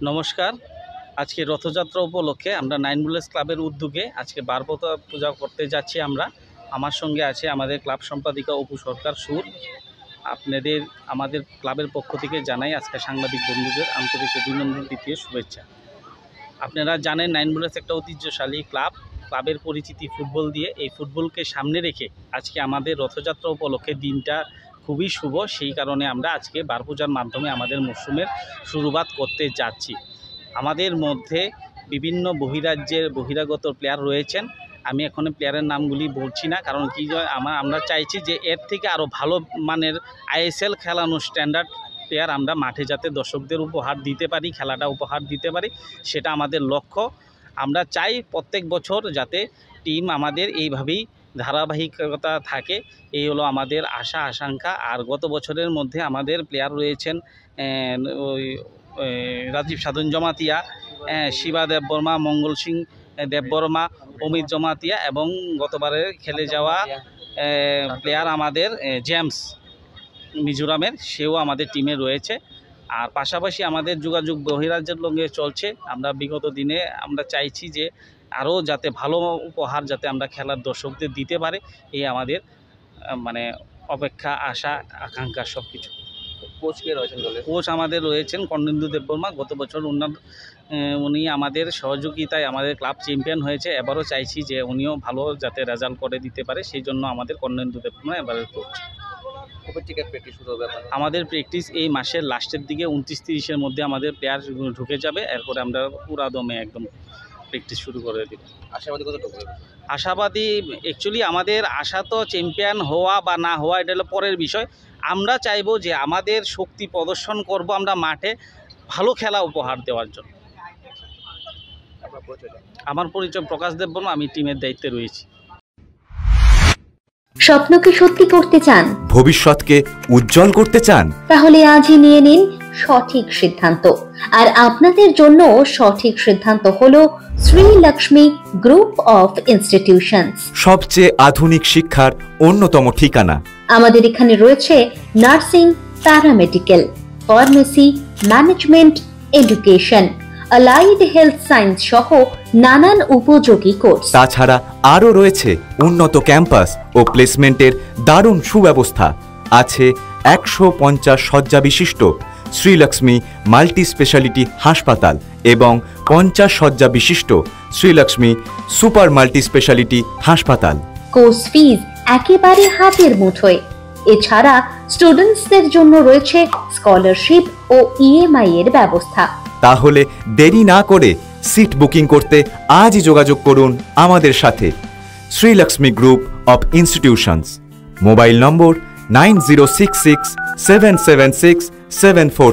নমস্কার। আজকে রথযাত্রা উপলক্ষে আমরা নাইন বুলেটস ক্লাবের উদ্যোগে আজকে বারবতা পূজা করতে যাচ্ছি আমরা। আমার সঙ্গে আছে আমাদের ক্লাব সম্পাদিকা অপু সরকার সুর। আমাদের ক্লাবের পক্ষ থেকে জানাই আজকে সাংবাদিক বন্ধুদের আন্তরিক অভিনন্দন দ্বিতীয় শুভেচ্ছা। আপনারা জানেন নাইন বুলেটস একটা ঐতিহ্যশালী ক্লাবের পরিচিতি ফুটবল দিয়ে। এই ফুটবলকে সামনে রেখে আজকে আমাদের রথযাত্রা উপলক্ষে দিনটা খুবই শুভ। সেই কারণে আমরা আজকে বার পূজার মাধ্যমে আমাদের মরশুমের শুরুবাত করতে যাচ্ছি। আমাদের মধ্যে বিভিন্ন বহিরাগত প্লেয়ার রয়েছেন। আমি এখন প্লেয়ারের নামগুলি বলছি না, কারণ কি আমরা চাইছি যে এর থেকে আরও ভালো মানের আইএসএল খেলানো স্ট্যান্ডার্ড প্লেয়ার আমরা মাঠে যাতে দর্শকদের উপহার দিতে পারি, খেলাটা উপহার দিতে পারি, সেটা আমাদের লক্ষ্য। আমরা চাই প্রত্যেক বছর যাতে টিম আমাদের এইভাবেই ধারাবাহিকতা থাকে, এই হলো আমাদের আশা আকাঙ্ক্ষা। আর গত বছরের মধ্যে আমাদের প্লেয়ার রয়েছেন রাজীব সাধন জমাতিয়া, শিবা দেববর্মা, মঙ্গল সিং দেববর্মা, অমিত জমাতিয়া এবং গতবারের খেলে যাওয়া প্লেয়ার আমাদের জেমস মিজোরামের, সেও আমাদের টিমে রয়েছে। আর পাশাপাশি আমাদের যোগাযোগ বহিরাজ্যের সঙ্গে চলছে। আমরা বিগত দিনে আমরা চাইছি যে আরও যাতে ভালো উপহার যাতে আমরা খেলার দর্শকদের দিতে পারে, এই আমাদের অপেক্ষা, আশা আকাঙ্ক্ষা সব কিছু। কোচ আমাদের রয়েছেন কর্ণেন্দু দেববর্মা। গত বছর উনি আমাদের সহযোগিতায় আমাদের ক্লাব চ্যাম্পিয়ন হয়েছে। এবারও চাইছি যে উনিও ভালো যাতে রেজাল্ট করে দিতে পারে, সেই জন্য আমাদের কর্ণেন্দু দেববর্মা এবারের কোচ। আমাদের প্র্যাকটিস এই মাসের লাস্টের দিকে 29-30-এর মধ্যে আমাদের প্লেয়ার ঢুকে যাবে। এরপরে আমরা পুরা দমে একদম প্র্যাকটিস শুরু করে দেব। আশাবাদী অ্যাকচুয়ালি আমাদের আশা তো চ্যাম্পিয়ন হওয়া বা না হওয়া, এটা হলো পরের বিষয়। আমরা চাইবো যে আমাদের শক্তি প্রদর্শন করব আমরা মাঠে, ভালো খেলা উপহার দেওয়ার জন্য। আমার পরিচয় প্রকাশ দেববর্মা, আমি টিমের দায়িত্বে রয়েছি। স্বপ্নকে সত্যি করতে চান, ভবিষ্যৎকে উজ্জ্বল করতে চান, তাহলে আজই নিয়ে নিন সঠিক সিদ্ধান্ত। আর আপনাদের জন্য সঠিক সিদ্ধান্ত হলো Shri Lakshmi group of institutions, সবচেয়ে আধুনিক শিক্ষার অন্যতম ঠিকানা। আমাদের এখানে রয়েছে nursing, paramedical, pharmacy, management, education, allied health science সহ নানান উপযোগী কোর্স। তাছাড়া আরও রয়েছে উন্নত ক্যাম্পাস ও প্লেসমেন্টের দারুণ সুব্যবস্থা। আছে 150 শয্যা বিশিষ্ট শ্রীলক্ষ্মী মাল্টি স্পেশালিটি হাসপাতাল এবং 50 শয্যা বিশিষ্ট শ্রীলক্ষ্মী সুপার মাল্টি স্পেশালিটি হাসপাতাল। কোর্স ফিজ একেবারে হাতের মুঠোয়। এছাড়া স্টুডেন্টসদের জন্য রয়েছে স্কলারশিপ ও ইএমআই এর ব্যবস্থা। তাহলে দেরি না করে সিট বুকিং করতে আজই যোগাযোগ করুন আমাদের সাথে। Srilakshmi group of institutions. Mobile number 9066776747।